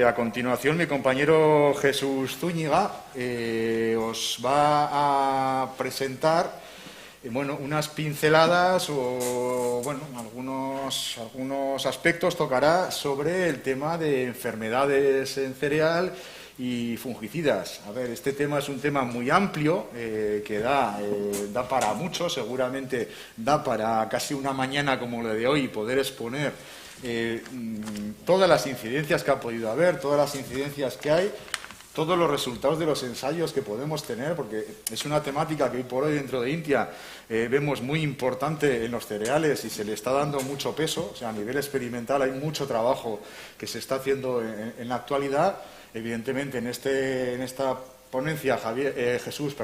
a continuación mi compañero Jesús Zúñiga os va a presentar unas pinceladas o algunos aspectos tocará sobre el tema de enfermedades en cereal y fungicidas. A ver, este tema es un tema muy amplio que da para mucho, seguramente da para casi una mañana como la de hoy poder exponer todas las incidencias que ha podido haber, todas las incidencias que hay, todos los resultados de los ensayos que podemos tener, porque es una temática que hoy por hoy dentro de INTIA vemos muy importante en los cereales y se le está dando mucho peso. O sea, a nivel experimental hay mucho trabajo que se está haciendo en la actualidad. Evidentemente, en esta ponencia Jesús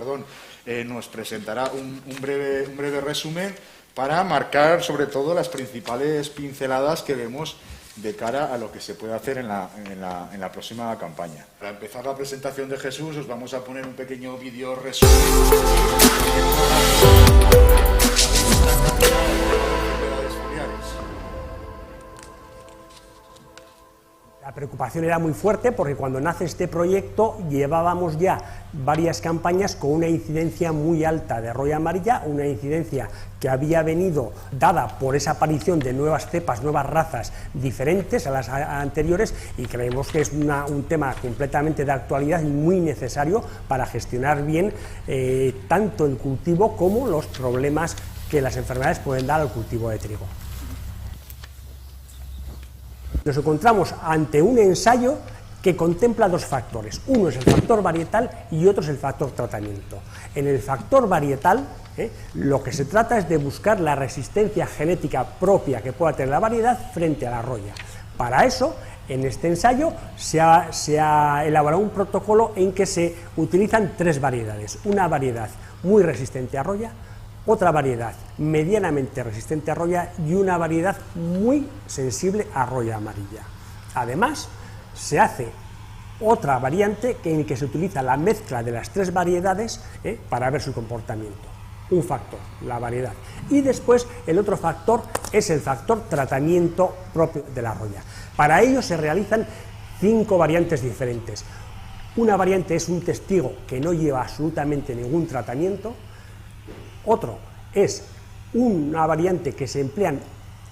nos presentará un breve resumen para marcar sobre todo las principales pinceladas que vemos de cara a lo que se puede hacer en la próxima campaña. Para empezar la presentación de Jesús os vamos a poner un pequeño vídeo resumen. La preocupación era muy fuerte porque cuando nace este proyecto llevábamos ya varias campañas con una incidencia muy alta de roya amarilla, una incidencia que había venido dada por esa aparición de nuevas cepas, nuevas razas diferentes a las anteriores, y creemos que es un tema completamente de actualidad y muy necesario para gestionar bien tanto el cultivo como los problemas que las enfermedades pueden dar al cultivo de trigo. Nos encontramos ante un ensayo que contempla dos factores. Uno es el factor varietal y otro es el factor tratamiento. En el factor varietal, lo que se trata es de buscar la resistencia genética propia que pueda tener la variedad frente a la roya. Para eso, en este ensayo se ha elaborado un protocolo en que se utilizan tres variedades. Una variedad muy resistente a roya, otra variedad medianamente resistente a roya y una variedad muy sensible a roya amarilla. Además, se hace otra variante en que se utiliza la mezcla de las tres variedades para ver su comportamiento. Un factor, la variedad. Y después el otro factor es el factor tratamiento propio de la roya. Para ello se realizan 5 variantes diferentes. Una variante es un testigo que no lleva absolutamente ningún tratamiento. Otro es una variante que se emplean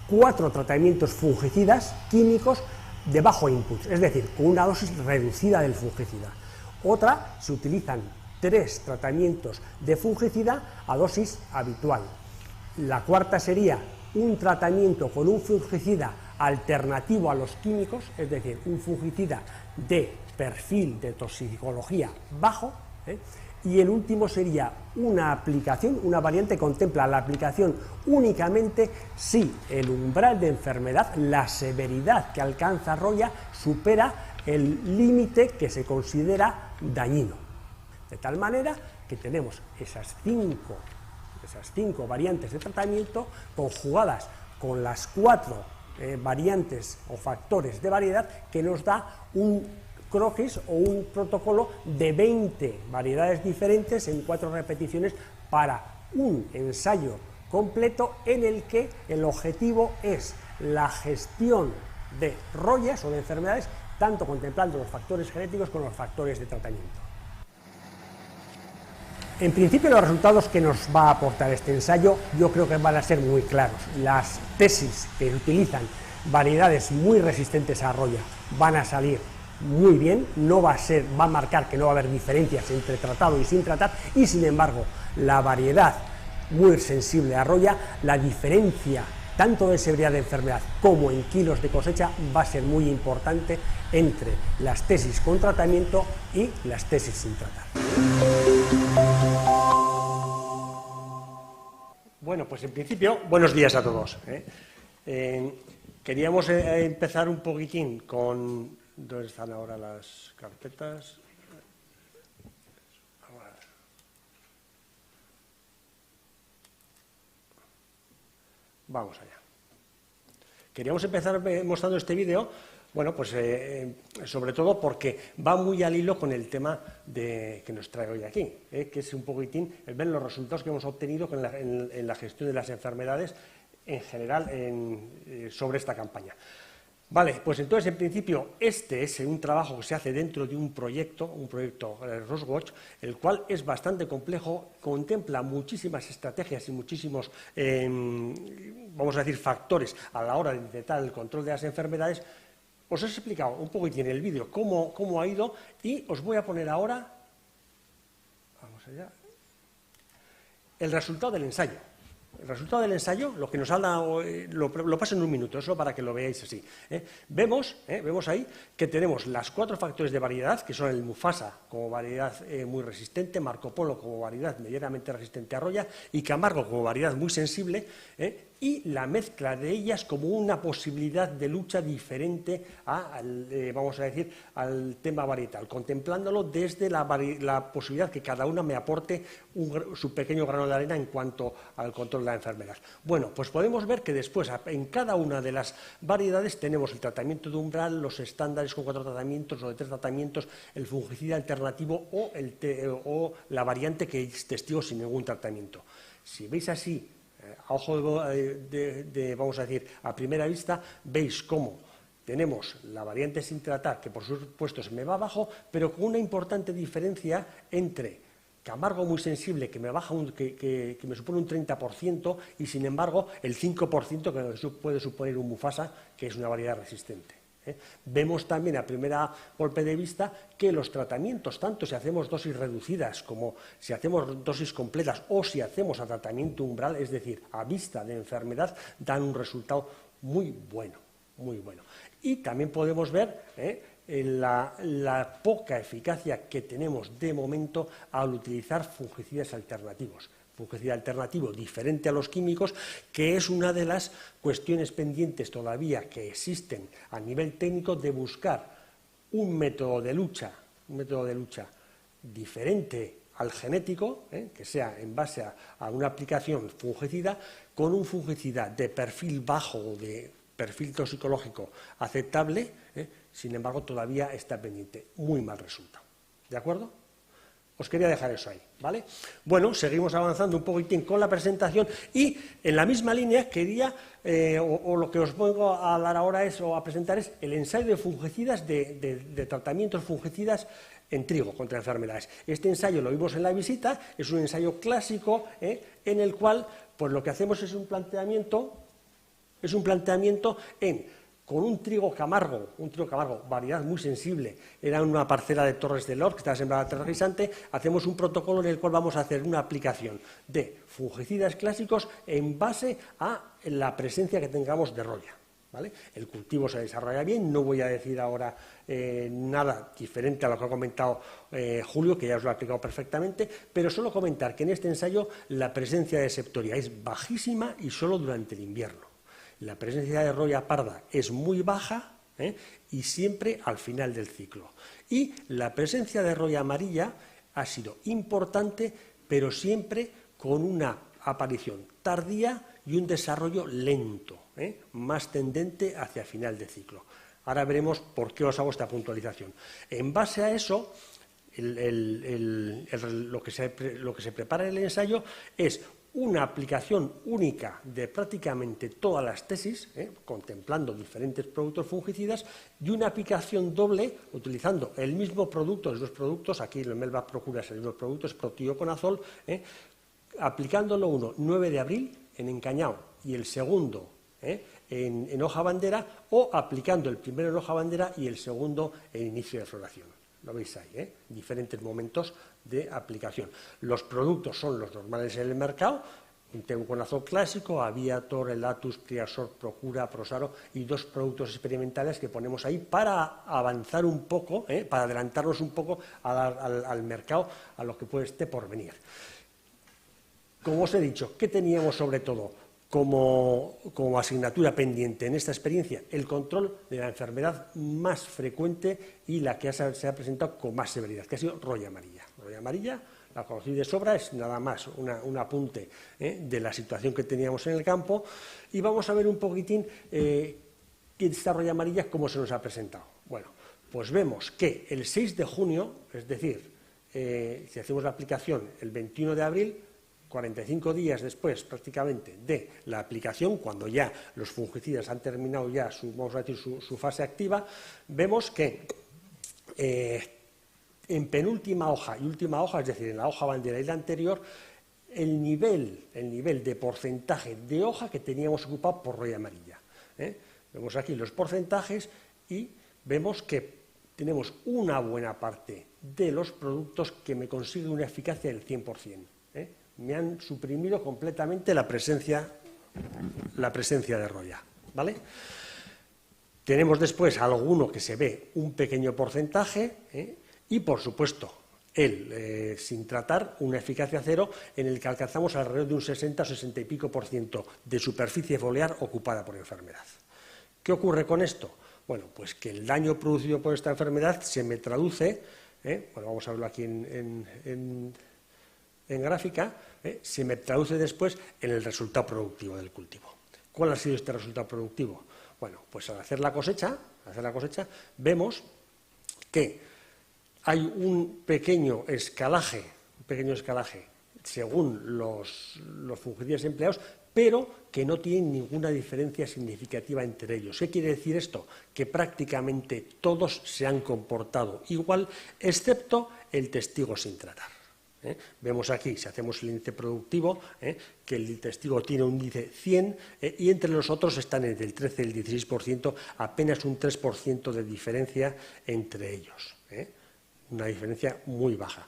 4 tratamientos fungicidas químicos de bajo input, es decir, con una dosis reducida del fungicida. Otra, se utilizan 3 tratamientos de fungicida a dosis habitual. La cuarta sería un tratamiento con un fungicida alternativo a los químicos, es decir, un fungicida de perfil de toxicología bajo, y el último sería una aplicación, una variante que contempla la aplicación únicamente si el umbral de enfermedad, la severidad que alcanza roya, supera el límite que se considera dañino. De tal manera que tenemos esas cinco variantes de tratamiento conjugadas con las 4 variantes o factores de variedad que nos da un croquis o un protocolo de 20 variedades diferentes en 4 repeticiones para un ensayo completo en el que el objetivo es la gestión de royas o de enfermedades, tanto contemplando los factores genéticos como los factores de tratamiento. En principio, los resultados que nos va a aportar este ensayo yo creo que van a ser muy claros. Las tesis que utilizan variedades muy resistentes a roya van a salir muy bien, va a marcar que no va a haber diferencias entre tratado y sin tratar, y sin embargo la variedad muy sensible a roya, la diferencia tanto de severidad de enfermedad como en kilos de cosecha va a ser muy importante entre las tesis con tratamiento y las tesis sin tratar. Bueno, pues en principio, buenos días a todos. Queríamos empezar un poquitín con... ¿Dónde están ahora las carpetas? Vamos allá. Queríamos empezar mostrando este vídeo, bueno, pues sobre todo porque va muy al hilo con el tema que nos trae hoy aquí, que es un poquitín el ver los resultados que hemos obtenido en la gestión de las enfermedades en general sobre esta campaña. Vale, pues entonces en principio este es un trabajo que se hace dentro de un proyecto Roswatch, el cual es bastante complejo, contempla muchísimas estrategias y muchísimos, vamos a decir, factores a la hora de intentar el control de las enfermedades. Os he explicado un poquitín en el vídeo cómo ha ido y os voy a poner ahora, vamos allá, el resultado del ensayo. El resultado del ensayo, lo que nos habla, lo paso en un minuto, eso para que lo veáis así. Vemos ahí que tenemos las 4 factores de variedad, que son el Mufasa como variedad muy resistente, Marco Polo como variedad medianamente resistente a roya y Camargo como variedad muy sensible, y la mezcla de ellas como una posibilidad de lucha diferente vamos a decir, al tema varietal, contemplándolo desde la posibilidad que cada una me aporte su pequeño grano de arena en cuanto al control de la enfermedad. Bueno, pues podemos ver que después en cada una de las variedades tenemos el tratamiento de umbral, los estándares con 4 tratamientos o de 3 tratamientos, el fungicida alternativo o la variante que es testigo sin ningún tratamiento. Si veis así, a ojo vamos a decir, a primera vista, veis cómo tenemos la variante sin tratar, que por supuesto se me va abajo, pero con una importante diferencia entre Camargo muy sensible, que me baja que me supone un 30%, y sin embargo el 5% que puede suponer un Mufasa, que es una variedad resistente. Vemos también a primera golpe de vista que los tratamientos, tanto si hacemos dosis reducidas como si hacemos dosis completas o si hacemos a tratamiento umbral, es decir, a vista de enfermedad, dan un resultado muy bueno, muy bueno. Y también podemos ver la poca eficacia que tenemos de momento al utilizar fungicidas alternativos. Fungicida alternativo diferente a los químicos, que es una de las cuestiones pendientes todavía que existen a nivel técnico de buscar un método de lucha diferente al genético, que sea en base a una aplicación fungicida, con un fungicida de perfil bajo o de perfil toxicológico aceptable, sin embargo todavía está pendiente. Muy mal resultado. ¿De acuerdo? Os quería dejar eso ahí, ¿vale? Bueno, seguimos avanzando un poquitín con la presentación y en la misma línea quería, lo que os vengo a hablar ahora o a presentar es el ensayo de fungicidas, de tratamientos fungicidas en trigo contra enfermedades. Este ensayo lo vimos en la visita, es un ensayo clásico en el cual pues lo que hacemos es un planteamiento con un trigo Camargo, variedad muy sensible, era una parcela de Torres del Or que estaba sembrada terrorizante. Hacemos un protocolo en el cual vamos a hacer una aplicación de fungicidas clásicos en base a la presencia que tengamos de roya, ¿vale? El cultivo se desarrolla bien, no voy a decir ahora nada diferente a lo que ha comentado Julio, que ya os lo ha explicado perfectamente, pero solo comentar que en este ensayo la presencia de septoria es bajísima y solo durante el invierno. La presencia de roya parda es muy baja y siempre al final del ciclo. Y la presencia de roya amarilla ha sido importante, pero siempre con una aparición tardía y un desarrollo lento, más tendente hacia final de ciclo. Ahora veremos por qué os hago esta puntualización. En base a eso, lo que se prepara en el ensayo es una aplicación única de prácticamente todas las tesis, contemplando diferentes productos fungicidas, y una aplicación doble utilizando el mismo producto, los dos productos, aquí el Melba Procura es el mismo producto, es protióconazol, aplicándolo uno 9 de abril en encañado y el segundo en hoja bandera, o aplicando el primero en hoja bandera y el segundo en inicio de floración. Lo veis ahí, diferentes momentos de aplicación. Los productos son los normales en el mercado, un teuconazol clásico, Aviator, Elatus, Triasor, Procura, Prosaro, y 2 productos experimentales que ponemos ahí para avanzar un poco, para adelantarnos un poco al mercado, a lo que puede estar por venir. Como os he dicho, ¿qué teníamos sobre todo como asignatura pendiente en esta experiencia? El control de la enfermedad más frecuente y la que se ha presentado con más severidad, que ha sido roya amarilla. Roya amarilla, la conocí de sobra, es nada más un apunte de la situación que teníamos en el campo, y vamos a ver un poquitín esta roya amarilla cómo se nos ha presentado. Bueno, pues vemos que el 6 de junio, es decir, si hacemos la aplicación el 21 de abril, 45 días después prácticamente de la aplicación, cuando ya los fungicidas han terminado ya vamos a decir, su fase activa, vemos que en penúltima hoja y última hoja, es decir, en la hoja bandera y la anterior, el nivel de porcentaje de hoja que teníamos ocupado por roya amarilla. Vemos aquí los porcentajes y vemos que tenemos una buena parte de los productos que me consiguen una eficacia del 100%. Me han suprimido completamente la presencia de roya, ¿vale? Tenemos después alguno que se ve un pequeño porcentaje y, por supuesto, sin tratar, una eficacia cero en el que alcanzamos alrededor de un 60 o 60 y pico % de superficie foliar ocupada por enfermedad. ¿Qué ocurre con esto? Bueno, pues que el daño producido por esta enfermedad se me traduce, bueno, vamos a verlo aquí en gráfica, se me traduce después en el resultado productivo del cultivo. ¿Cuál ha sido este resultado productivo? Bueno, pues al hacer la cosecha, vemos que hay un pequeño escalaje según los fungicidas empleados, pero que no tienen ninguna diferencia significativa entre ellos. ¿Qué quiere decir esto? Que prácticamente todos se han comportado igual, excepto el testigo sin tratar. Vemos aquí, si hacemos el índice productivo, que el testigo tiene un índice 100 y entre los otros están entre el 13 y el 16%, apenas un 3% de diferencia entre ellos. Una diferencia muy baja.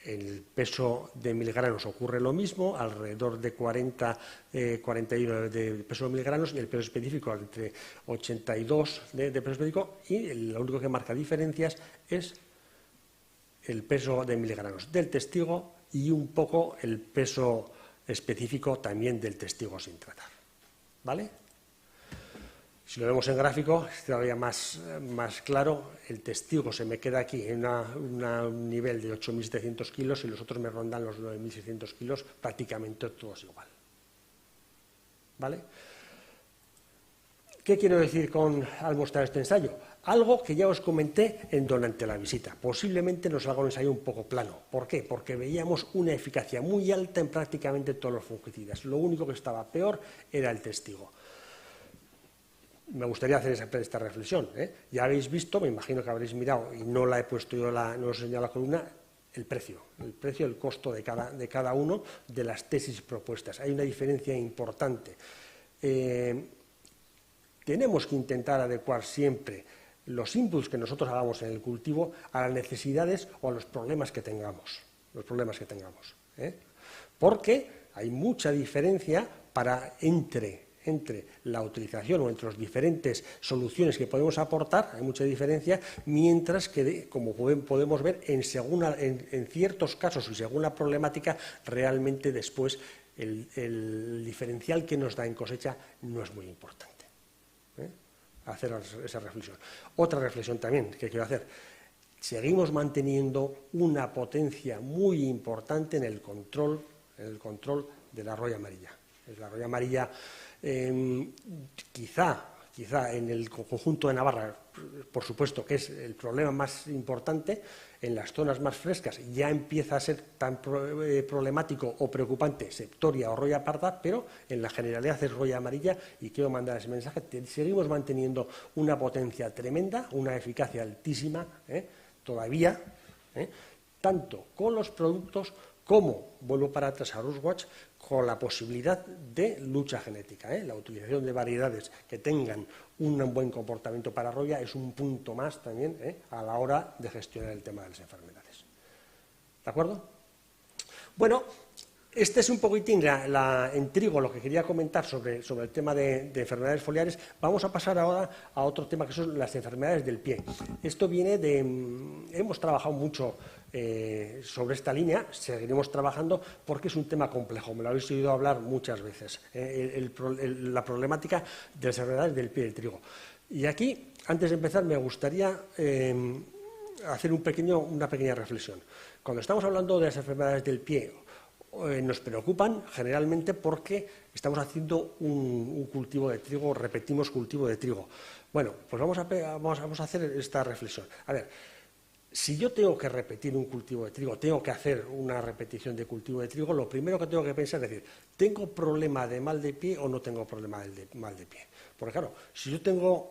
El peso de miligranos ocurre lo mismo, alrededor de 41 de peso de miligranos, y el peso específico entre 82 de peso específico, y lo único que marca diferencias es el peso de miligranos del testigo y un poco el peso específico también del testigo sin tratar. ¿Vale? Si lo vemos en gráfico, es todavía más claro. El testigo se me queda aquí en un nivel de 8.700 kilos y los otros me rondan los 9.600 kilos, prácticamente todos igual. ¿Vale? ¿Qué quiero decir al mostrar este ensayo? Algo que ya os comenté durante la visita. Posiblemente nos haga un ensayo un poco plano. ¿Por qué? Porque veíamos una eficacia muy alta en prácticamente todos los fungicidas. Lo único que estaba peor era el testigo. Me gustaría hacer esta reflexión. Ya habéis visto, me imagino que habréis mirado, y no la he puesto yo, no os he señalado la columna, el precio, el costo de cada uno de las tesis propuestas. Hay una diferencia importante. Tenemos que intentar adecuar siempre los inputs que nosotros hagamos en el cultivo a las necesidades o a los problemas que tengamos. Porque hay mucha diferencia entre la utilización o entre las diferentes soluciones que podemos aportar, hay mucha diferencia, mientras que, como podemos ver, en ciertos casos y según la problemática, realmente después el diferencial que nos da en cosecha no es muy importante. Hacer esa reflexión. Otra reflexión también que quiero hacer. Seguimos manteniendo una potencia muy importante en el control de la roya amarilla. La roya amarilla, quizá en el conjunto de Navarra, por supuesto que es el problema más importante, en las zonas más frescas ya empieza a ser tan problemático o preocupante septoria o roya parda, pero en la generalidad es roya amarilla, y quiero mandar ese mensaje. Seguimos manteniendo una potencia tremenda, una eficacia altísima, todavía, tanto con los productos como, vuelvo para atrás a Ruswatch, con la posibilidad de lucha genética. La utilización de variedades que tengan un buen comportamiento para roya es un punto más también a la hora de gestionar el tema de las enfermedades. ¿De acuerdo? Bueno, este es un poquitín en trigo lo que quería comentar sobre el tema de enfermedades foliares. Vamos a pasar ahora a otro tema, que son las enfermedades del pie. Esto viene hemos trabajado mucho sobre esta línea, seguiremos trabajando porque es un tema complejo, me lo habéis oído hablar muchas veces, la problemática de las enfermedades del pie del trigo. Y aquí, antes de empezar, me gustaría hacer una pequeña reflexión. Cuando estamos hablando de las enfermedades del pie, nos preocupan generalmente porque estamos haciendo un cultivo de trigo, repetimos cultivo de trigo. Bueno, pues vamos a hacer esta reflexión. A ver, si yo tengo que repetir un cultivo de trigo, tengo que hacer una repetición de cultivo de trigo, lo primero que tengo que pensar es decir, ¿tengo problema de mal de pie o no tengo problema de mal de pie? Porque claro, si yo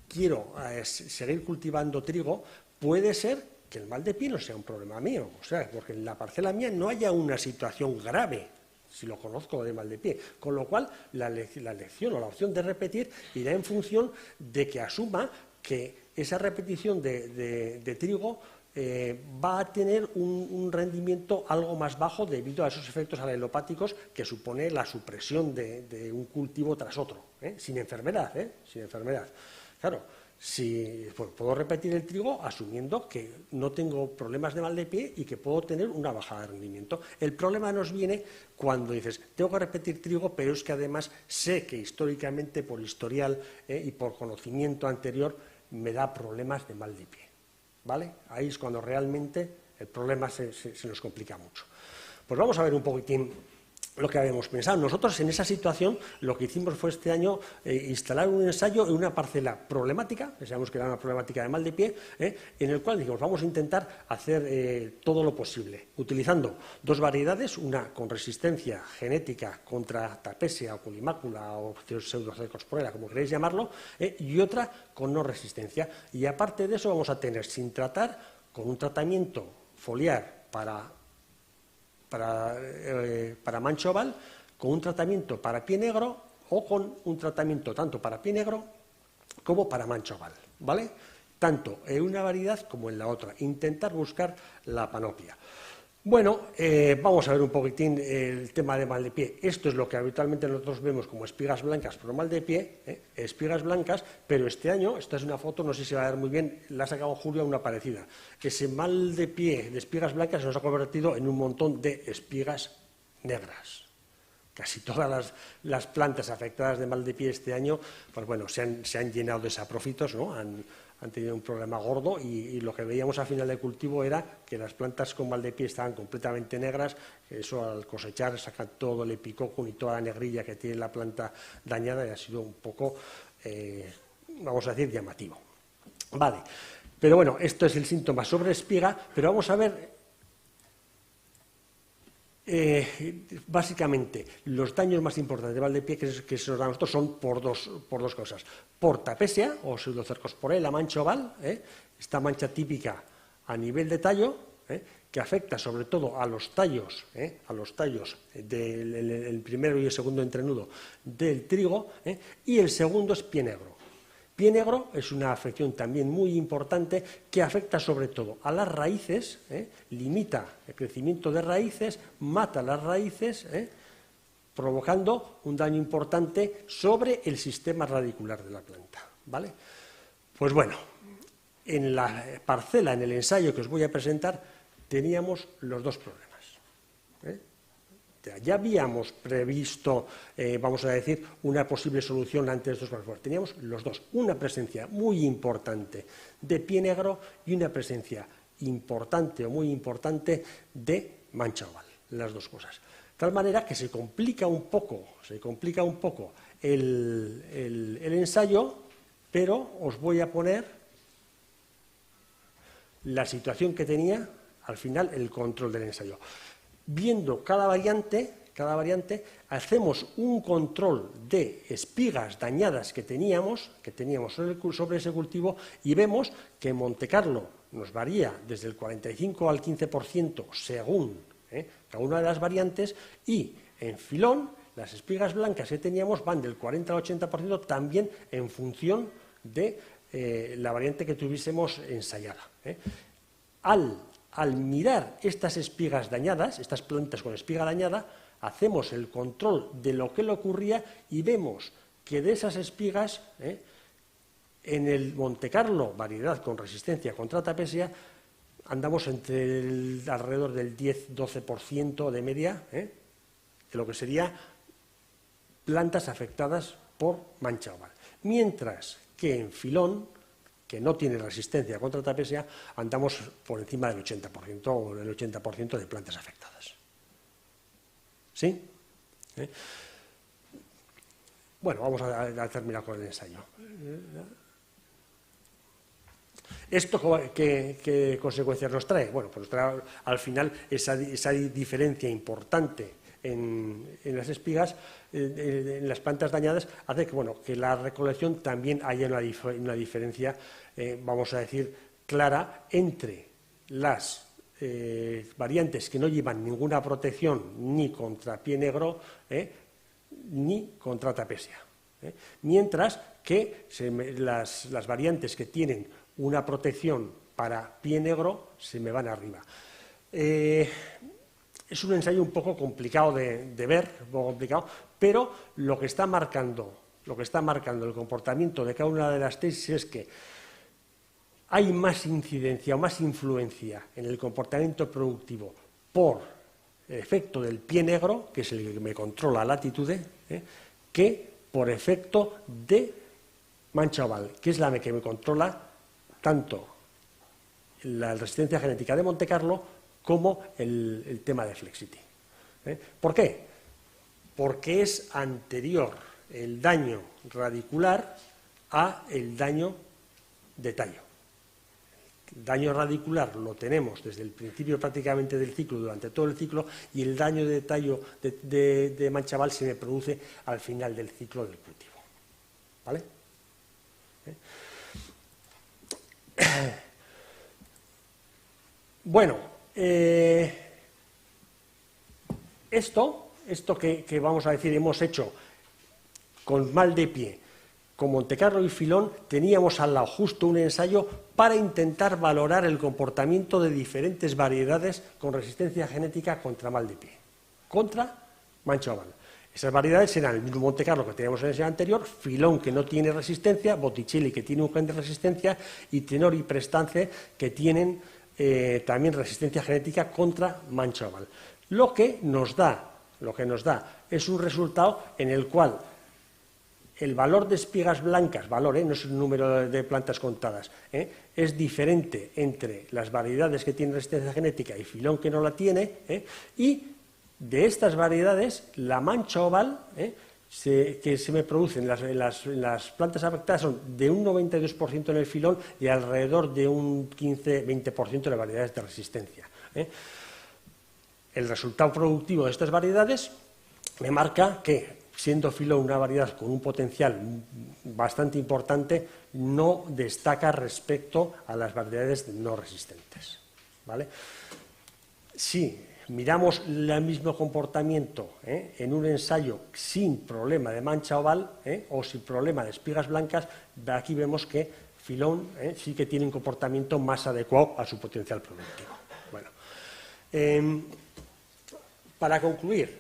quiero seguir cultivando trigo, puede ser que el mal de pie no sea un problema mío, o sea, porque en la parcela mía no haya una situación grave, si lo conozco de mal de pie, con lo cual la lección o la opción de repetir irá en función de que asuma que esa repetición de trigo va a tener un rendimiento algo más bajo debido a esos efectos alelopáticos que supone la supresión de un cultivo tras otro, sin enfermedad, sin enfermedad. Claro, pues puedo repetir el trigo asumiendo que no tengo problemas de mal de pie y que puedo tener una bajada de rendimiento. El problema nos viene cuando dices, tengo que repetir trigo, pero es que además sé que históricamente, por historial y por conocimiento anterior, me da problemas de mal de pie, ¿vale? Ahí es cuando realmente el problema se nos complica mucho. Pues vamos a ver un poquitín lo que habíamos pensado. Nosotros en esa situación lo que hicimos fue este año instalar un ensayo en una parcela problemática, que sabemos que era una problemática de mal de pie, en el cual dijimos vamos a intentar hacer todo lo posible, utilizando dos variedades, una con resistencia genética contra tapesia o culimácula o pseudocercosporella, como queréis llamarlo, y otra con no resistencia. Y aparte de eso vamos a tener sin tratar, con un tratamiento foliar para mancha oval, con un tratamiento para pie negro o con un tratamiento tanto para pie negro como para mancha oval, ¿vale? Tanto en una variedad como en la otra, intentar buscar la panoplia. Bueno, vamos a ver un poquitín el tema de mal de pie. Esto es lo que habitualmente nosotros vemos como espigas blancas por mal de pie, espigas blancas, pero este año, esta es una foto, no sé si se va a ver muy bien, la ha sacado Julio una parecida. Ese mal de pie de espigas blancas se nos ha convertido en un montón de espigas negras. Casi todas las plantas afectadas de mal de pie este año, pues bueno, se han llenado de saprófitos, ¿no? Han tenido un problema gordo y lo que veíamos al final del cultivo era que las plantas con mal de pie estaban completamente negras, eso al cosechar sacan todo el epicocum y toda la negrilla que tiene la planta dañada y ha sido un poco, vamos a decir, llamativo. Vale, pero bueno, esto es el síntoma sobre espiga, pero vamos a ver básicamente los daños más importantes de mal de pie que se nos dan a nosotros son por dos cosas. Por tapesia o pseudocercosporella, mancha oval, esta mancha típica a nivel de tallo, que afecta sobre todo a los tallos del primero y el segundo entrenudo del trigo, y el segundo es pie negro. Pie negro es una afección también muy importante que afecta sobre todo a las raíces, limita el crecimiento de raíces, mata las raíces, provocando un daño importante sobre el sistema radicular de la planta, ¿vale? Pues bueno, en la parcela, en el ensayo que os voy a presentar, teníamos los dos problemas. Ya habíamos previsto, vamos a decir, una posible solución ante estos problemas. Teníamos los dos, una presencia muy importante de pie negro y una presencia importante o muy importante de mancha oval, las dos cosas. De tal manera que se complica un poco el ensayo, pero os voy a poner la situación que tenía al final el control del ensayo. Viendo cada variante, hacemos un control de espigas dañadas que teníamos sobre ese cultivo y vemos que en Montecarlo nos varía desde el 45 al 15% según cada una de las variantes, y en Filón las espigas blancas que teníamos van del 40 al 80% también en función de la variante que tuviésemos ensayada. Al mirar estas espigas dañadas, estas plantas con espiga dañada, hacemos el control de lo que le ocurría y vemos que de esas espigas, en el Montecarlo, variedad con resistencia contra tapesia, andamos entre alrededor del 10-12% de media, de lo que sería plantas afectadas por mancha oval. Mientras que en Filón, que no tiene resistencia contra tapesia, andamos por encima del 80% o del 80% de plantas afectadas. ¿Sí? Bueno, vamos a terminar con el ensayo. ¿Esto qué consecuencias nos trae? Bueno, pues nos trae al final esa diferencia importante en las espigas, en las plantas dañadas, hace que la recolección también haya una diferencia, vamos a decir, clara entre las variantes que no llevan ninguna protección ni contra pie negro ni contra trapesia. Mientras que las variantes que tienen una protección para pie negro se me van arriba. Es un ensayo un poco complicado de ver, un poco complicado, pero lo que está marcando el comportamiento de cada una de las tesis es que hay más incidencia o más influencia en el comportamiento productivo por el efecto del pie negro, que es el que me controla la latitud, que por efecto de mancha oval, que es la que me controla tanto la resistencia genética de Monte Carlo como el tema de Flexity. ¿Por qué? Porque es anterior el daño radicular a el daño de tallo. El daño radicular lo tenemos desde el principio prácticamente del ciclo, durante todo el ciclo, y el daño de tallo de mancha oval se me produce al final del ciclo del cultivo. ¿Vale? Bueno, esto que vamos a decir hemos hecho con mal de pie, con Monte Carlo y Filón, teníamos al lado justo un ensayo para intentar valorar el comportamiento de diferentes variedades con resistencia genética contra mal de pie, contra mancha oval. Esas variedades eran el mismo Monte Carlo que teníamos en el ensayo anterior, Filón, que no tiene resistencia, Botticelli, que tiene un gen de resistencia, y Tenor y Prestance, que tienen también resistencia genética contra mancha oval. Lo que nos da es un resultado en el cual el valor de espigas blancas, no es el número de plantas contadas, es diferente entre las variedades que tienen resistencia genética y Filón, que no la tiene, y de estas variedades, la mancha oval que se me produce en las plantas afectadas son de un 92% en el Filón y alrededor de un 15-20% en las variedades de resistencia. El resultado productivo de estas variedades me marca que, siendo Filón una variedad con un potencial bastante importante, no destaca respecto a las variedades no resistentes. ¿Vale? Si miramos el mismo comportamiento en un ensayo sin problema de mancha oval o sin problema de espigas blancas, aquí vemos que Filón sí que tiene un comportamiento más adecuado a su potencial productivo. Bueno, para concluir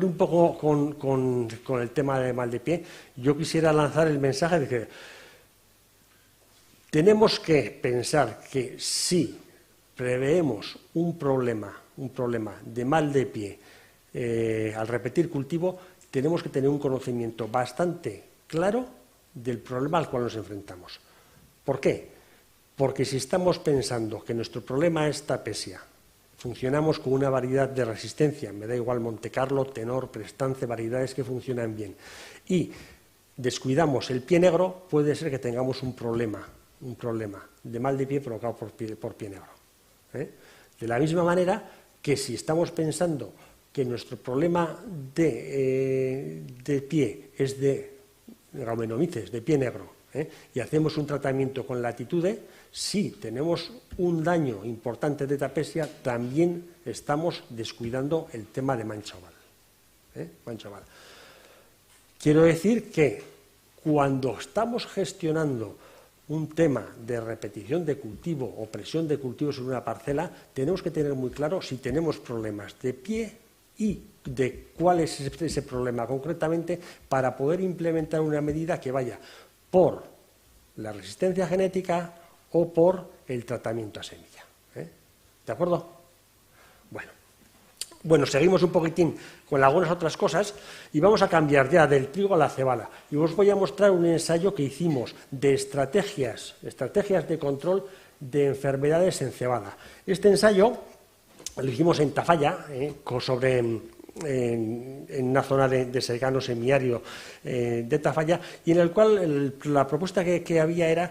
un poco con el tema de mal de pie, yo quisiera lanzar el mensaje de que tenemos que pensar que si preveemos un problema de mal de pie al repetir cultivo, tenemos que tener un conocimiento bastante claro del problema al cual nos enfrentamos. ¿Por qué? Porque si estamos pensando que nuestro problema es trapesia, funcionamos con una variedad de resistencia, me da igual Monte Carlo, Tenor, Prestance, variedades que funcionan bien, y descuidamos el pie negro, puede ser que tengamos un problema de mal de pie provocado por pie negro. De la misma manera que si estamos pensando que nuestro problema de pie es de gaumenomices, de pie negro, y hacemos un tratamiento con latitude, si tenemos un daño importante de trapesia, también estamos descuidando el tema de mancha oval. Mancha oval. Quiero decir que cuando estamos gestionando un tema de repetición de cultivo o presión de cultivo sobre una parcela, tenemos que tener muy claro si tenemos problemas de pie y de cuál es ese problema concretamente para poder implementar una medida que vaya por la resistencia genética o por el tratamiento a semilla. ¿De acuerdo? Bueno, seguimos un poquitín con algunas otras cosas y vamos a cambiar ya del trigo a la cebada. Y os voy a mostrar un ensayo que hicimos de estrategias de control de enfermedades en cebada. Este ensayo lo hicimos en Tafalla, en una zona de secano semiárido de Tafalla, y en el cual la propuesta que había era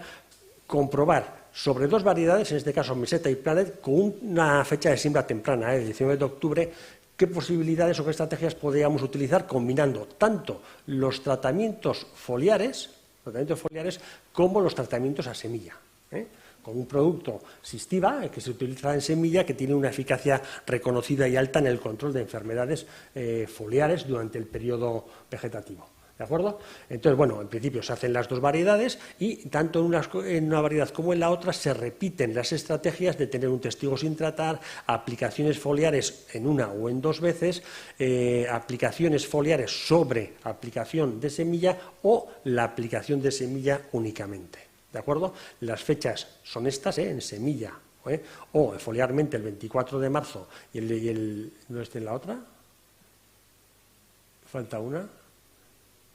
comprobar sobre dos variedades, en este caso Meseta y Planet, con una fecha de siembra temprana, el 19 de octubre, qué posibilidades o qué estrategias podríamos utilizar combinando tanto los tratamientos foliares como los tratamientos a semilla, con un producto Sistiva que se utiliza en semilla, que tiene una eficacia reconocida y alta en el control de enfermedades foliares durante el periodo vegetativo. ¿De acuerdo? Entonces, bueno, en principio se hacen las dos variedades y tanto en una variedad como en la otra se repiten las estrategias de tener un testigo sin tratar, aplicaciones foliares en una o en dos veces, aplicaciones foliares sobre aplicación de semilla o la aplicación de semilla únicamente. ¿De acuerdo? Las fechas son estas, en semilla, o foliarmente el 24 de marzo y ¿no está en la otra? Falta una.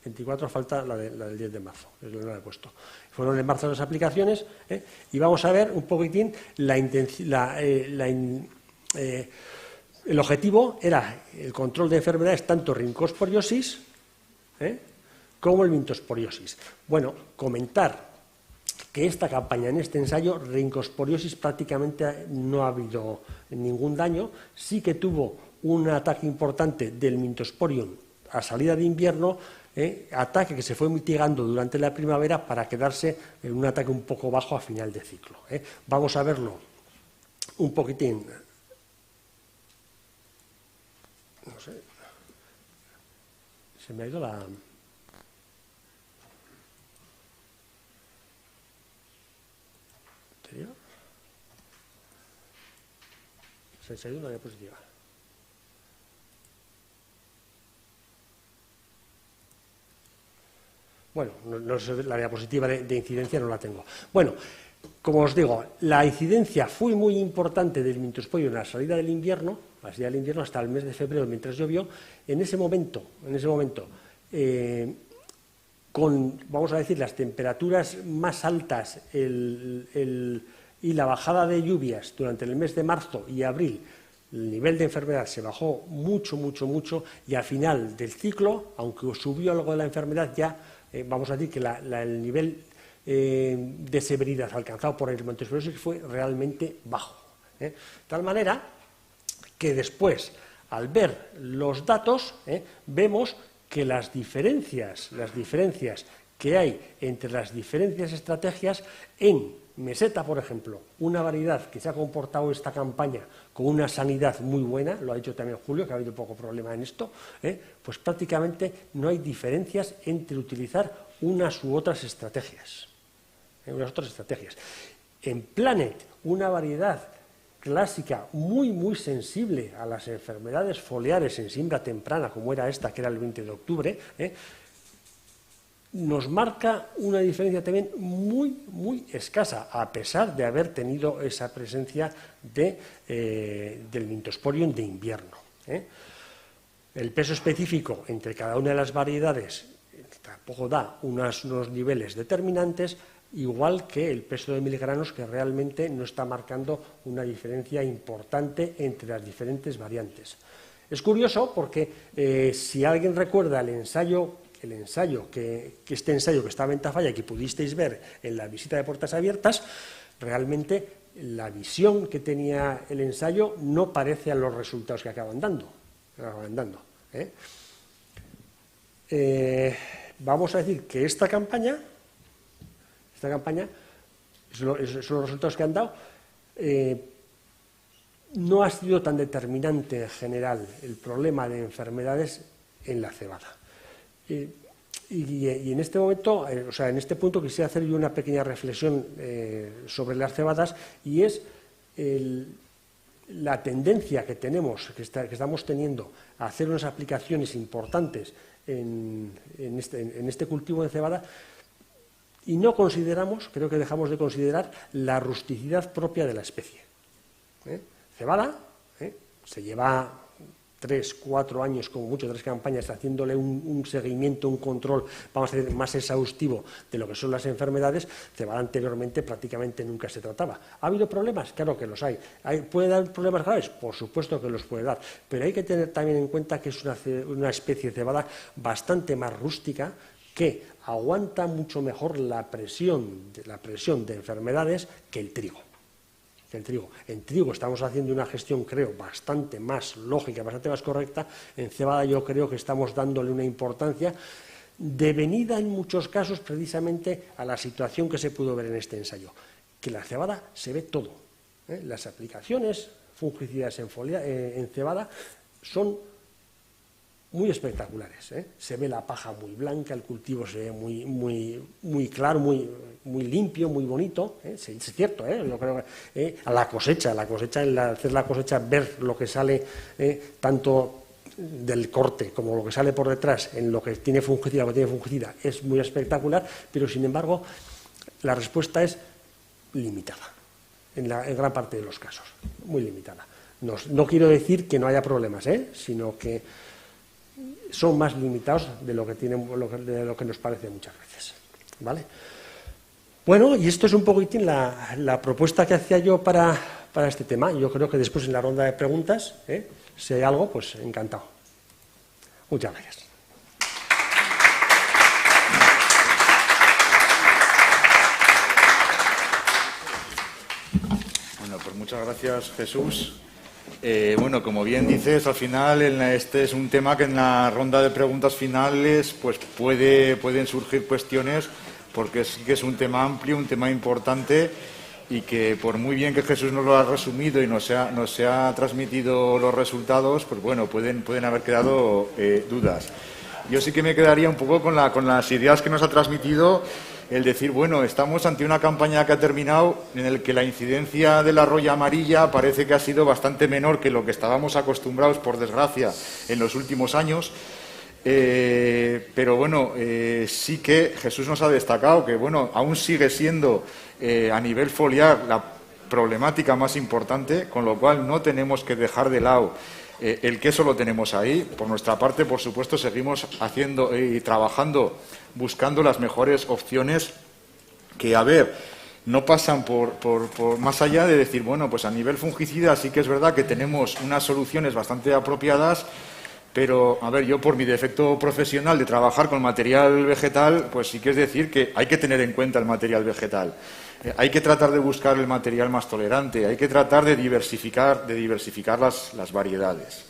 24 falta la del 10 de marzo, es lo que no he puesto. Fueron en marzo las aplicaciones, y vamos a ver un poquitín el objetivo era el control de enfermedades tanto rincosporiosis como el mintosporiosis. Bueno, comentar que esta campaña, en este ensayo, rincosporiosis prácticamente no ha habido ningún daño, sí que tuvo un ataque importante del mintosporium a salida de invierno, ataque que se fue mitigando durante la primavera para quedarse en un ataque un poco bajo a final de ciclo. Vamos a verlo un poquitín. No sé. Se me ha ido la... ¿Anterior? Se ha ido una diapositiva. Bueno, no sé, la diapositiva de incidencia no la tengo. Bueno, como os digo, la incidencia fue muy importante del mintosporium en la salida del invierno, hasta el mes de febrero, mientras llovió. En ese momento, con, vamos a decir, las temperaturas más altas y la bajada de lluvias durante el mes de marzo y abril, el nivel de enfermedad se bajó mucho, y al final del ciclo, aunque subió algo de la enfermedad, ya vamos a decir que el nivel de severidad alcanzado por el mintosporiosis fue realmente bajo. De tal manera que después, al ver los datos, vemos que las diferencias que hay entre las diferentes estrategias en Meseta, por ejemplo, una variedad que se ha comportado esta campaña con una sanidad muy buena, lo ha dicho también Julio, que ha habido poco problema en esto, pues prácticamente no hay diferencias entre utilizar unas u otras estrategias. En Planet, una variedad clásica muy sensible a las enfermedades foliares en siembra temprana, como era esta, que era el 20 de octubre, nos marca una diferencia también muy escasa, a pesar de haber tenido esa presencia del mintosporium de invierno. El peso específico entre cada una de las variedades tampoco da unos niveles determinantes, igual que el peso de miligranos, que realmente no está marcando una diferencia importante entre las diferentes variantes. Es curioso porque si alguien recuerda este ensayo que estaba en Tafalla, que pudisteis ver en la visita de Puertas Abiertas, realmente la visión que tenía el ensayo no parece a los resultados que acaban dando. Vamos a decir que esta campaña son los resultados que han dado. No ha sido tan determinante en general el problema de enfermedades en la cebada. Y en este momento, en este punto quisiera hacer yo una pequeña reflexión sobre las cebadas, y es la tendencia que tenemos, que estamos teniendo a hacer unas aplicaciones importantes en este cultivo de cebada, y no consideramos, creo que dejamos de considerar la rusticidad propia de la especie. Cebada, se lleva 3, 4 años, como mucho, 3 campañas, haciéndole un seguimiento, un control, vamos a decir, más exhaustivo de lo que son las enfermedades. Cebada anteriormente prácticamente nunca se trataba. ¿Ha habido problemas? Claro que los hay. ¿Puede dar problemas graves? Por supuesto que los puede dar, pero hay que tener también en cuenta que es una especie de cebada bastante más rústica, que aguanta mucho mejor la presión de enfermedades que el trigo. En trigo estamos haciendo una gestión, creo, bastante más lógica, bastante más correcta. En cebada yo creo que estamos dándole una importancia devenida en muchos casos precisamente a la situación que se pudo ver en este ensayo, que la cebada se ve todo. Las aplicaciones fungicidas en cebada son muy espectaculares. Se ve la paja muy blanca, el cultivo se ve muy claro, muy limpio, muy bonito. Es cierto, yo creo que a la cosecha, al hacer la cosecha, ver lo que sale tanto del corte como lo que sale por detrás en lo que tiene fungicida, es muy espectacular, pero sin embargo la respuesta es limitada en gran parte de los casos, muy limitada. No quiero decir que no haya problemas, sino que son más limitados de lo que nos parece muchas veces, ¿vale? Bueno, y esto es un poquitín la propuesta que hacía yo para este tema. Yo creo que después en la ronda de preguntas, si hay algo, pues encantado. Muchas gracias. Bueno, pues muchas gracias, Jesús. Bueno, como bien dices, al final este es un tema que en la ronda de preguntas finales pues pueden surgir cuestiones, porque sí que es un tema amplio, un tema importante, y que por muy bien que Jesús nos lo ha resumido y nos ha transmitido los resultados, pues bueno, pueden haber quedado dudas. Yo sí que me quedaría un poco con las ideas que nos ha transmitido, el decir, bueno, estamos ante una campaña que ha terminado en el que la incidencia de la roya amarilla parece que ha sido bastante menor que lo que estábamos acostumbrados, por desgracia, en los últimos años. Pero bueno, sí que Jesús nos ha destacado que, bueno, aún sigue siendo a nivel foliar la problemática más importante, con lo cual no tenemos que dejar de lado el queso, lo tenemos ahí. Por nuestra parte, por supuesto, seguimos haciendo y trabajando, buscando las mejores opciones que, a ver, no pasan por más allá de decir, bueno, pues a nivel fungicida sí que es verdad que tenemos unas soluciones bastante apropiadas, pero, a ver, yo por mi defecto profesional de trabajar con material vegetal, pues sí que es decir que hay que tener en cuenta el material vegetal. Hay que tratar de buscar el material más tolerante, hay que tratar de diversificar las variedades.